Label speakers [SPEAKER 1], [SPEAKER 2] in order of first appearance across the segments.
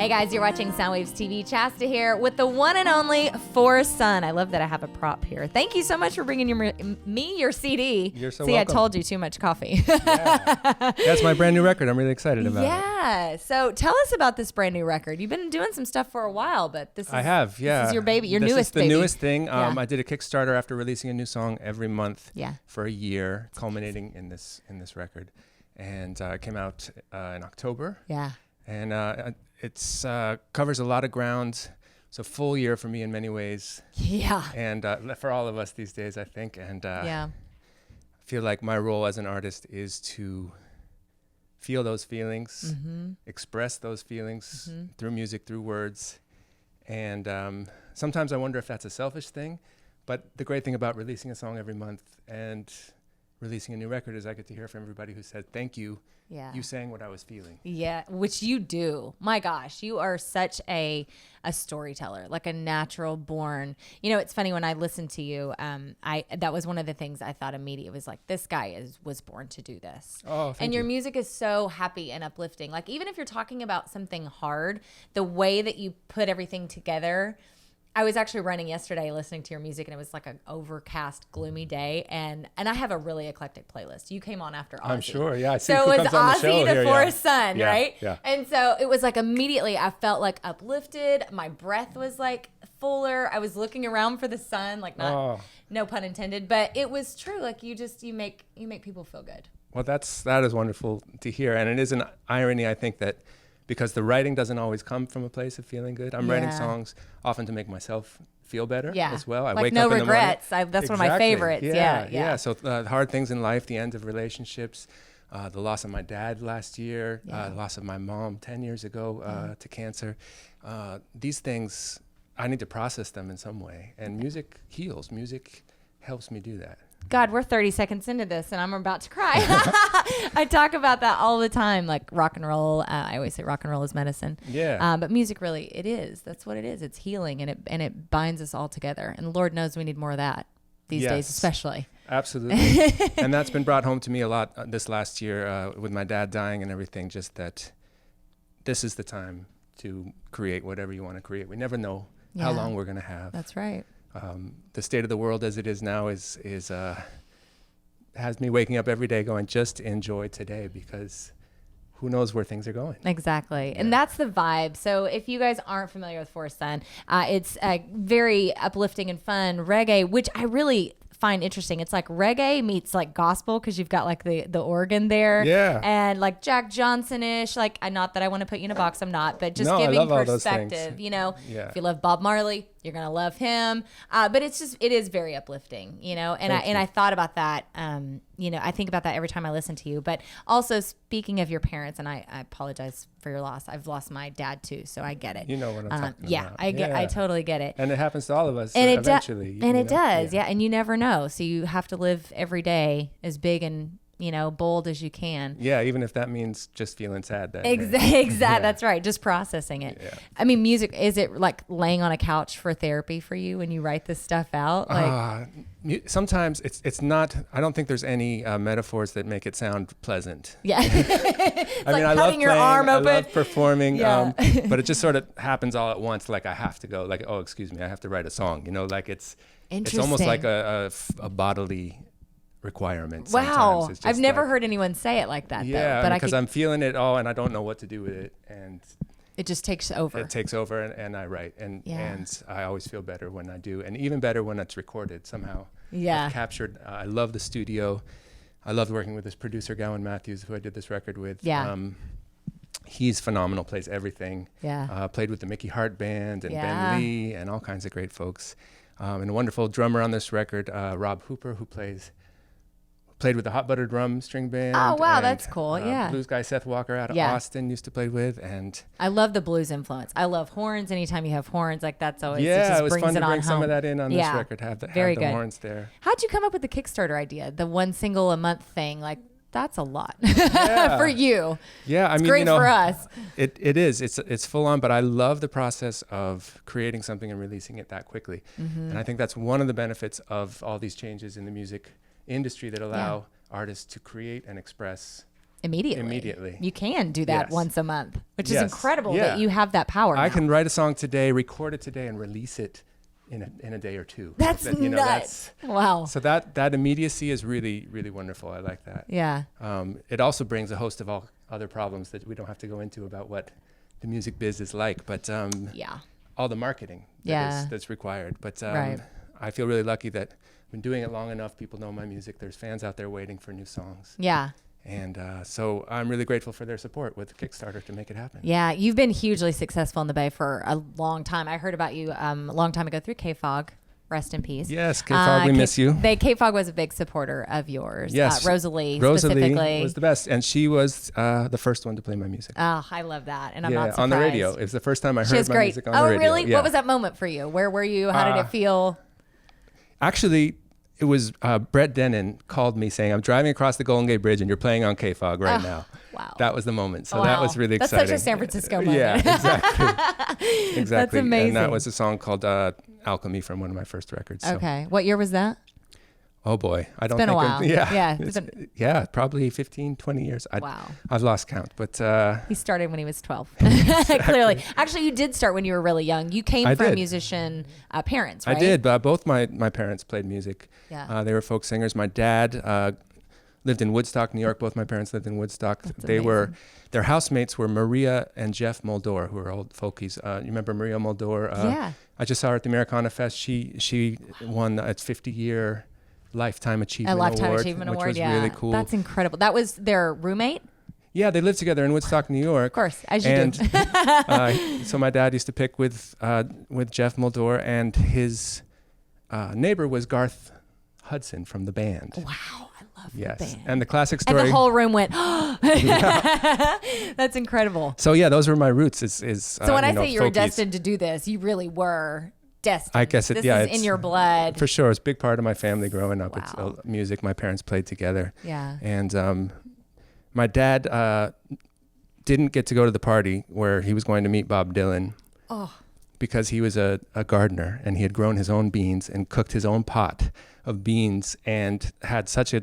[SPEAKER 1] Hey guys, you're watching Soundwaves TV. Chasta here with the one and only Forrest Sun. I love that I have a prop here. Thank you so much for bringing me your CD.
[SPEAKER 2] You're so
[SPEAKER 1] See,
[SPEAKER 2] welcome.
[SPEAKER 1] I told you too much coffee.
[SPEAKER 2] Yeah, it's my brand new record. I'm really excited about it.
[SPEAKER 1] Yeah. So tell us about this brand new record. You've been doing some stuff for a while, but this is
[SPEAKER 2] This is
[SPEAKER 1] your baby, your
[SPEAKER 2] this
[SPEAKER 1] newest
[SPEAKER 2] is the
[SPEAKER 1] baby.
[SPEAKER 2] newest thing.
[SPEAKER 1] Yeah.
[SPEAKER 2] I did a Kickstarter after releasing a new song every month for a year, culminating in this record, and it came out in October.
[SPEAKER 1] Yeah.
[SPEAKER 2] And it's covers a lot of ground. It's a full year for me in many ways.
[SPEAKER 1] Yeah.
[SPEAKER 2] And for all of us these days, I think. And
[SPEAKER 1] yeah.
[SPEAKER 2] I feel like my role as an artist is to feel those feelings, express those feelings through music, through words. And sometimes I wonder if that's a selfish thing. But the great thing about releasing a song every month and releasing a new record is I get to hear from everybody who said, thank you.
[SPEAKER 1] Yeah.
[SPEAKER 2] You sang what I was feeling.
[SPEAKER 1] Yeah, which you do. My gosh, you are such a storyteller, like a natural born. You know, it's funny when I listened to you, that was one of the things I thought immediately was like, this guy was born to do this.
[SPEAKER 2] Oh, thank
[SPEAKER 1] and
[SPEAKER 2] you.
[SPEAKER 1] your music is so happy and uplifting. Like even if you're talking about something hard, the way that you put everything together. I was actually running yesterday listening to your music, and it was like an overcast, gloomy day. And I have a really eclectic playlist. You came on after Ozzy.
[SPEAKER 2] I'm sure, yeah. I see
[SPEAKER 1] So
[SPEAKER 2] who
[SPEAKER 1] it was
[SPEAKER 2] comes on the show
[SPEAKER 1] Ozzy to
[SPEAKER 2] here,
[SPEAKER 1] Forrest Sun,
[SPEAKER 2] Yeah,
[SPEAKER 1] right?
[SPEAKER 2] yeah.
[SPEAKER 1] And so it was like immediately I felt like uplifted. My breath was like fuller. I was looking around for the sun, like no pun intended, but it was true. Like you make people feel good.
[SPEAKER 2] Well, that is wonderful to hear. And it is an irony, I think, that because the writing doesn't always come from a place of feeling good. I'm writing songs often to make myself feel better as well. I
[SPEAKER 1] like
[SPEAKER 2] wake
[SPEAKER 1] no
[SPEAKER 2] up in
[SPEAKER 1] regrets.
[SPEAKER 2] the morning.
[SPEAKER 1] That's one of my favorites. Yeah.
[SPEAKER 2] So hard things in life, the end of relationships, the loss of my dad last year, the loss of my mom 10 years ago to cancer. These things, I need to process them in some way. And music heals. Music helps me do that.
[SPEAKER 1] God, we're 30 seconds into this and I'm about to cry. I talk about that all the time, like rock and roll. I always say rock and roll is medicine.
[SPEAKER 2] Yeah.
[SPEAKER 1] But music really, it is. That's what it is. It's healing and it binds us all together. And Lord knows we need more of that these days, especially.
[SPEAKER 2] Absolutely. And that's been brought home to me a lot this last year with my dad dying and everything, just that this is the time to create whatever you want to create. We never know how long we're going to have.
[SPEAKER 1] That's right.
[SPEAKER 2] The state of the world as it is now has me waking up every day going, just enjoy today, because who knows where things are going.
[SPEAKER 1] Exactly. Yeah. And that's the vibe. So if you guys aren't familiar with Forrest Sun, it's very uplifting and fun reggae, which I really find interesting. It's like reggae meets like gospel because you've got like the organ there.
[SPEAKER 2] Yeah.
[SPEAKER 1] And like Jack Johnson-ish, like not that I want to put you in a box, I'm not, but just
[SPEAKER 2] I
[SPEAKER 1] giving
[SPEAKER 2] love all those
[SPEAKER 1] perspective,
[SPEAKER 2] things.
[SPEAKER 1] you know,
[SPEAKER 2] Yeah.
[SPEAKER 1] if you love Bob Marley, you're going to love him. But it is very uplifting, you know, and I thought about that, you know, I think about that every time I listen to you, but also speaking of your parents, and I apologize for your loss. I've lost my dad too, so I get it.
[SPEAKER 2] You know what I'm talking about.
[SPEAKER 1] I totally get it.
[SPEAKER 2] And it happens to all of us
[SPEAKER 1] and
[SPEAKER 2] eventually.
[SPEAKER 1] It does. And you never know. So you have to live every day as big and, you know, bold as you can.
[SPEAKER 2] Yeah, even if that means just feeling sad that
[SPEAKER 1] Exactly. That's right. Just processing it. Yeah. I mean, music, is it like laying on a couch for therapy for you when you write this stuff out? Like
[SPEAKER 2] sometimes it's not. I don't think there's any metaphors that make it sound pleasant.
[SPEAKER 1] Yeah.
[SPEAKER 2] I
[SPEAKER 1] like
[SPEAKER 2] mean, I love playing,
[SPEAKER 1] your arm open.
[SPEAKER 2] I love performing, but it just sort of happens all at once. Like I have to go. Like, oh, excuse me, I have to write a song. You know, like it's almost like a bodily requirement.
[SPEAKER 1] Wow. I've never
[SPEAKER 2] like,
[SPEAKER 1] heard anyone say it like that.
[SPEAKER 2] Yeah,
[SPEAKER 1] though, but
[SPEAKER 2] because I'm feeling it all and I don't know what to do with it, and
[SPEAKER 1] it just takes over.
[SPEAKER 2] It takes over, and I write, and I always feel better when I do, and even better when it's recorded somehow.
[SPEAKER 1] Yeah.
[SPEAKER 2] I've captured. I love the studio. I loved working with this producer, Gowan Matthews, who I did this record with.
[SPEAKER 1] Yeah.
[SPEAKER 2] He's phenomenal. Plays everything.
[SPEAKER 1] Yeah.
[SPEAKER 2] Played with the Mickey Hart Band and Ben Lee and all kinds of great folks. And a wonderful drummer on this record, Rob Hooper, who played with the Hot Butter Drum String Band.
[SPEAKER 1] Oh, wow, that's cool.
[SPEAKER 2] Blues guy Seth Walker out of Austin used to play with, and
[SPEAKER 1] I love the blues influence. I love horns. Anytime you have horns, like that's always
[SPEAKER 2] it was fun to bring some of that in on this record. Have the horns there.
[SPEAKER 1] How'd you come up with the Kickstarter idea? The one single a month thing, like that's a lot for you.
[SPEAKER 2] Yeah, I mean,
[SPEAKER 1] great for us.
[SPEAKER 2] It is. It's full on, but I love the process of creating something and releasing it that quickly, and I think that's one of the benefits of all these changes in the music industry that allow artists to create and express
[SPEAKER 1] immediately. You can do that once a month, which is incredible that you have that power.
[SPEAKER 2] I can write a song today, record it today, and release it in a day or two.
[SPEAKER 1] That's nuts. Wow.
[SPEAKER 2] So that immediacy is really, really wonderful. I like that.
[SPEAKER 1] Yeah.
[SPEAKER 2] It also brings a host of all other problems that we don't have to go into about what the music biz is like, but all the marketing that's required. But I feel really lucky that I've been doing it long enough. People know my music. There's fans out there waiting for new songs.
[SPEAKER 1] Yeah.
[SPEAKER 2] And so I'm really grateful for their support with Kickstarter to make it happen.
[SPEAKER 1] Yeah, you've been hugely successful in the Bay for a long time. I heard about you a long time ago through K-Fog. Rest in peace.
[SPEAKER 2] Yes, K-Fog, we miss you.
[SPEAKER 1] K-Fog was a big supporter of yours.
[SPEAKER 2] Yes.
[SPEAKER 1] Rosalie specifically.
[SPEAKER 2] Was the best. And she was the first one to play my music.
[SPEAKER 1] Oh, I love that. And I'm not surprised.
[SPEAKER 2] On the radio. It was the first time I heard my music on the radio.
[SPEAKER 1] Oh, really?
[SPEAKER 2] Yeah.
[SPEAKER 1] What was that moment for you? Where were you? How did it feel?
[SPEAKER 2] Actually, it was Brett Denon called me saying, I'm driving across the Golden Gate Bridge and you're playing on K-Fog right now.
[SPEAKER 1] Wow.
[SPEAKER 2] That was the moment. So that was really exciting.
[SPEAKER 1] That's such a San Francisco moment.
[SPEAKER 2] Yeah, exactly. Exactly.
[SPEAKER 1] That's amazing.
[SPEAKER 2] And that was a song called Alchemy from one of my first records. So.
[SPEAKER 1] Okay. What year was that?
[SPEAKER 2] Oh boy. I don't
[SPEAKER 1] it's been
[SPEAKER 2] think
[SPEAKER 1] a while.
[SPEAKER 2] Yeah. Probably 15, 20 years.
[SPEAKER 1] Wow.
[SPEAKER 2] I've lost count, but
[SPEAKER 1] he started when he was 12. Clearly. Actually, you did start when you were really young. You came from musician parents, right?
[SPEAKER 2] I did. Both my parents played music.
[SPEAKER 1] Yeah.
[SPEAKER 2] They were folk singers. My dad lived in Woodstock, New York. Both my parents lived in Woodstock.
[SPEAKER 1] That's
[SPEAKER 2] they
[SPEAKER 1] amazing.
[SPEAKER 2] were their housemates were Maria and Jeff Moldor, who are old folkies. You remember Maria Moldor?
[SPEAKER 1] Yeah.
[SPEAKER 2] I just saw her at the Americana Fest. She won its 50-year Lifetime Achievement Award.
[SPEAKER 1] Which
[SPEAKER 2] was really cool.
[SPEAKER 1] That's incredible. That was their roommate?
[SPEAKER 2] Yeah, they lived together in Woodstock, New York.
[SPEAKER 1] Of course, as you do.
[SPEAKER 2] So my dad used to pick with Jeff Moldor, and his neighbor was Garth Hudson from the band.
[SPEAKER 1] Wow, I love the band.
[SPEAKER 2] And the classic story.
[SPEAKER 1] And the whole room went, That's incredible.
[SPEAKER 2] So yeah, those were my roots.
[SPEAKER 1] So when I say you were destined to do this, you really were destined.
[SPEAKER 2] I guess
[SPEAKER 1] this is in your blood.
[SPEAKER 2] For sure. It's a big part of my family growing up.
[SPEAKER 1] Wow.
[SPEAKER 2] It's music my parents played together.
[SPEAKER 1] Yeah.
[SPEAKER 2] And my dad didn't get to go to the party where he was going to meet Bob Dylan.
[SPEAKER 1] Oh.
[SPEAKER 2] Because he was a gardener and he had grown his own beans and cooked his own pot of beans and had such a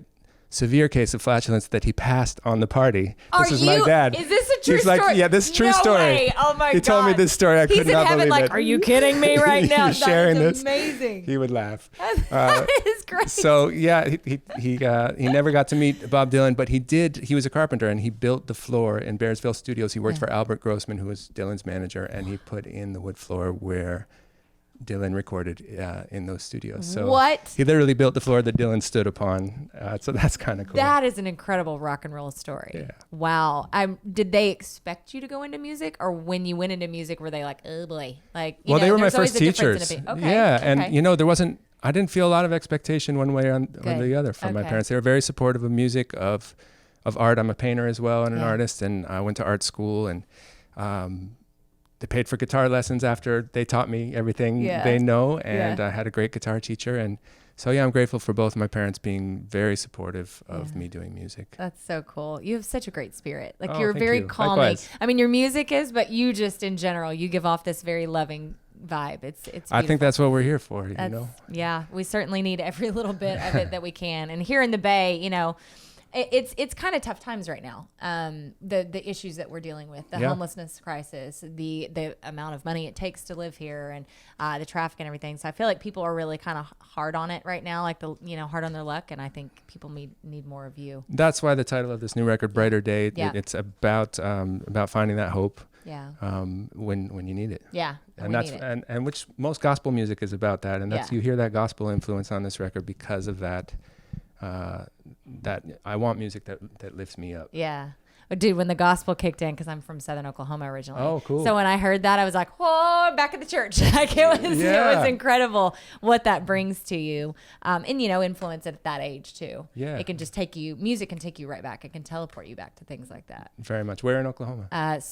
[SPEAKER 2] severe case of flatulence that he passed on the party. This is my dad.
[SPEAKER 1] Is this a true
[SPEAKER 2] story?
[SPEAKER 1] story?
[SPEAKER 2] Yeah, this is a true story.
[SPEAKER 1] Way. Oh my God.
[SPEAKER 2] He told me this story. I could not believe it.
[SPEAKER 1] Are you kidding me right now?
[SPEAKER 2] He's sharing
[SPEAKER 1] That's
[SPEAKER 2] this.
[SPEAKER 1] amazing.
[SPEAKER 2] He would laugh.
[SPEAKER 1] That is great.
[SPEAKER 2] So yeah, he never got to meet Bob Dylan, but he did. He was a carpenter and he built the floor in Bearsville Studios. He worked for Albert Grossman, who was Dylan's manager, and he put in the wood floor where Dylan recorded in those studios. So
[SPEAKER 1] what?
[SPEAKER 2] He literally built the floor that Dylan stood upon. So that's kind of cool.
[SPEAKER 1] That is an incredible rock and roll story.
[SPEAKER 2] Yeah.
[SPEAKER 1] Wow. Did they expect you to go into music, or when you went into music, were they like, oh boy, like?
[SPEAKER 2] They were my first teachers.
[SPEAKER 1] Okay.
[SPEAKER 2] Yeah, and there wasn't. I didn't feel a lot of expectation one way or the other from my parents. They were very supportive of music, of art. I'm a painter as well and an artist, and I went to art school, and they paid for guitar lessons after they taught me everything they know, and I had a great guitar teacher. And so, I'm grateful for both my parents being very supportive of me doing music.
[SPEAKER 1] That's so cool. You have such a great spirit. Like
[SPEAKER 2] you're
[SPEAKER 1] very calming.
[SPEAKER 2] Likewise.
[SPEAKER 1] I mean, your music is, but you just in general, you give off this very loving vibe. It's beautiful.
[SPEAKER 2] I think that's what we're here for, you know?
[SPEAKER 1] Yeah, we certainly need every little bit of it that we can. And here in the Bay, it's kind of tough times right now. The issues that we're dealing with, the homelessness crisis, the amount of money it takes to live here, and the traffic and everything. So I feel like people are really kind of hard on it right now, like hard on their luck. And I think people need more of you.
[SPEAKER 2] That's why the title of this new record, Brighter Day, it's about finding that hope. Yeah. When you need it.
[SPEAKER 1] Yeah.
[SPEAKER 2] And that's and which most gospel music is about that, and that's you hear that gospel influence on this record because of that. That I want music that lifts me up.
[SPEAKER 1] Yeah. Dude, when the gospel kicked in, because I'm from Southern Oklahoma originally.
[SPEAKER 2] Oh, cool.
[SPEAKER 1] So when I heard that, I was like, whoa, back at the church. Like it was incredible what that brings to you. And, influence at that age too. Yeah. It can just music can take you right back. It can teleport you back to things like that.
[SPEAKER 2] Very much. Where in Oklahoma?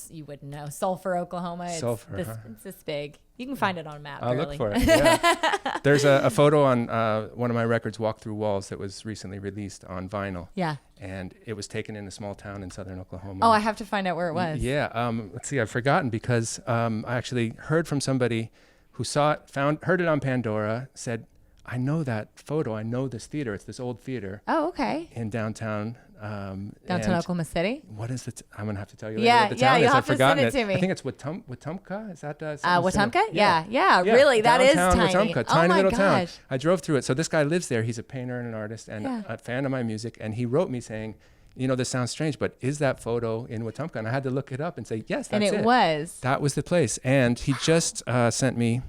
[SPEAKER 1] You wouldn't know. Sulphur, Oklahoma. It's this big. You can find it on a map.
[SPEAKER 2] I'll look for it. Yeah. There's a photo on one of my records, Walk Through Walls, that was recently released on vinyl. Yeah. And it was taken in a small town in southern Oklahoma.
[SPEAKER 1] Oh, I have to find out where it was.
[SPEAKER 2] Yeah. Let's see. I've forgotten because I actually heard from somebody who saw it, heard it on Pandora, said, I know that photo. I know this theater. It's this old theater
[SPEAKER 1] Oh, okay.
[SPEAKER 2] in downtown.
[SPEAKER 1] Downtown
[SPEAKER 2] and
[SPEAKER 1] Oklahoma City.
[SPEAKER 2] What is it? I'm gonna have to tell you later
[SPEAKER 1] Yeah,
[SPEAKER 2] what the
[SPEAKER 1] yeah,
[SPEAKER 2] town is.
[SPEAKER 1] you'll
[SPEAKER 2] I've
[SPEAKER 1] have to
[SPEAKER 2] forgotten
[SPEAKER 1] send it to me.
[SPEAKER 2] I think it's Wetumpka. Is that something similar?
[SPEAKER 1] Wetumpka? Yeah. Really, that is
[SPEAKER 2] Downtown
[SPEAKER 1] tiny.
[SPEAKER 2] Wetumpka,
[SPEAKER 1] Oh
[SPEAKER 2] tiny
[SPEAKER 1] my
[SPEAKER 2] little town.
[SPEAKER 1] gosh.
[SPEAKER 2] I drove through it. So this guy lives there. He's a painter and an artist and
[SPEAKER 1] Yeah.
[SPEAKER 2] a fan of my music. And he wrote me saying, you know, this sounds strange, but is that photo in Wetumpka? And I had to look it up and say, yes, that's
[SPEAKER 1] And
[SPEAKER 2] it.
[SPEAKER 1] it was.
[SPEAKER 2] That was the place. And he just sent me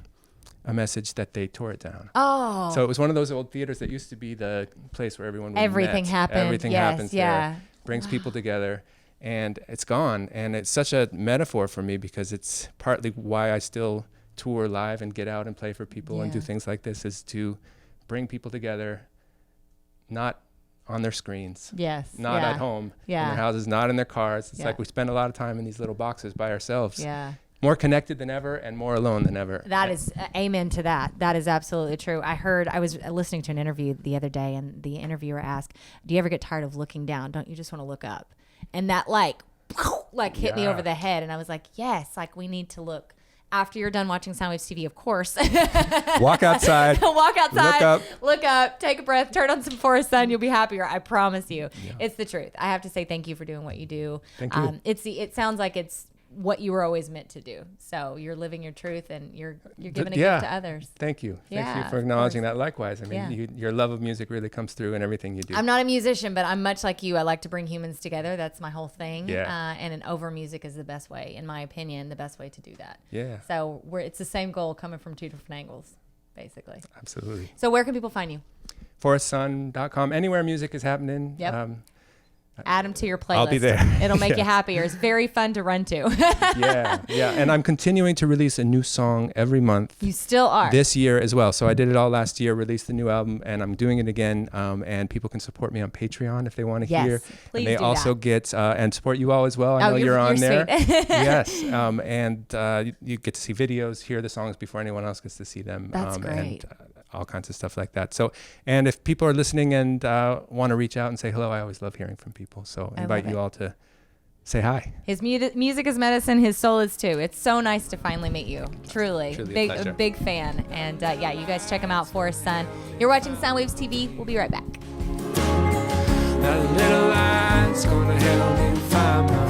[SPEAKER 2] a message that they tore it down.
[SPEAKER 1] Oh.
[SPEAKER 2] So it was one of those old theaters that used to be the place where everyone would
[SPEAKER 1] Everything
[SPEAKER 2] met.
[SPEAKER 1] happened.
[SPEAKER 2] Everything
[SPEAKER 1] Yes,
[SPEAKER 2] happens
[SPEAKER 1] yeah.
[SPEAKER 2] there. Brings people together. And it's gone. And it's such a metaphor for me because it's partly why I still tour live and get out and play for people and do
[SPEAKER 1] Yeah.
[SPEAKER 2] things like this, is to bring people together, not on their screens,
[SPEAKER 1] Yes.
[SPEAKER 2] not
[SPEAKER 1] yeah.
[SPEAKER 2] at home,
[SPEAKER 1] Yeah.
[SPEAKER 2] in their houses, not in their cars. It's
[SPEAKER 1] Yeah.
[SPEAKER 2] like we spend a lot of time in these little boxes by ourselves,
[SPEAKER 1] Yeah.
[SPEAKER 2] more connected than ever and more alone than ever.
[SPEAKER 1] That is amen to that. That is absolutely true. I was listening to an interview the other day, and the interviewer asked, "Do you ever get tired of looking down? Don't you just want to look up?" And that like hit me
[SPEAKER 2] Yeah.
[SPEAKER 1] over the head, and I was like, "Yes, like we need to look." After you're done watching Soundwaves TV, of course.
[SPEAKER 2] Walk outside.
[SPEAKER 1] Walk outside.
[SPEAKER 2] Look up.
[SPEAKER 1] Take a breath. Turn on some Forest Sun. You'll be happier. I promise you.
[SPEAKER 2] Yeah.
[SPEAKER 1] It's the truth. I have to say thank you for doing what you do.
[SPEAKER 2] Thank you.
[SPEAKER 1] It sounds like it's what you were always meant to do. So you're living your truth, and you're giving a
[SPEAKER 2] yeah.
[SPEAKER 1] gift to others.
[SPEAKER 2] Thank you. Thank
[SPEAKER 1] Yeah,
[SPEAKER 2] you for
[SPEAKER 1] of
[SPEAKER 2] acknowledging
[SPEAKER 1] course.
[SPEAKER 2] that. Likewise. I mean,
[SPEAKER 1] Yeah.
[SPEAKER 2] your love of music really comes through in everything you do.
[SPEAKER 1] I'm not a musician, but I'm much like you. I like to bring humans together. That's my whole thing.
[SPEAKER 2] Yeah.
[SPEAKER 1] And an over music is the best way, in my opinion, the best way to do that.
[SPEAKER 2] Yeah.
[SPEAKER 1] So it's the same goal coming from two different angles, basically.
[SPEAKER 2] Absolutely.
[SPEAKER 1] So where can people find you?
[SPEAKER 2] forestsun.com. Anywhere music is happening.
[SPEAKER 1] Yep. Add them to your playlist.
[SPEAKER 2] I'll be there.
[SPEAKER 1] It'll make
[SPEAKER 2] Yeah.
[SPEAKER 1] you happier. It's very fun to run to.
[SPEAKER 2] Yeah. And I'm continuing to release a new song every month
[SPEAKER 1] You still are.
[SPEAKER 2] this year as well. So I did it all last year, released the new album, and I'm doing it again. And people can support me on Patreon if they want to
[SPEAKER 1] Yes,
[SPEAKER 2] hear.
[SPEAKER 1] please
[SPEAKER 2] And they
[SPEAKER 1] do
[SPEAKER 2] also
[SPEAKER 1] that.
[SPEAKER 2] get, and support you all as well. I
[SPEAKER 1] Oh,
[SPEAKER 2] know
[SPEAKER 1] you're
[SPEAKER 2] you're on there.
[SPEAKER 1] sweet.
[SPEAKER 2] Yes. And you get to see videos, hear the songs before anyone else gets to see them.
[SPEAKER 1] That's great.
[SPEAKER 2] And all kinds of stuff like that. So, and if people are listening and want to reach out and say hello, I always love hearing from people. So I invite you all to say hi.
[SPEAKER 1] His music is medicine. His soul is too. It's so nice to finally meet you. Truly
[SPEAKER 2] Truly a
[SPEAKER 1] big,
[SPEAKER 2] pleasure.
[SPEAKER 1] big fan. And yeah, you guys check him out. Forest Sun. You're watching Soundwaves TV. We'll be right back.
[SPEAKER 3] That little light's gonna help me find my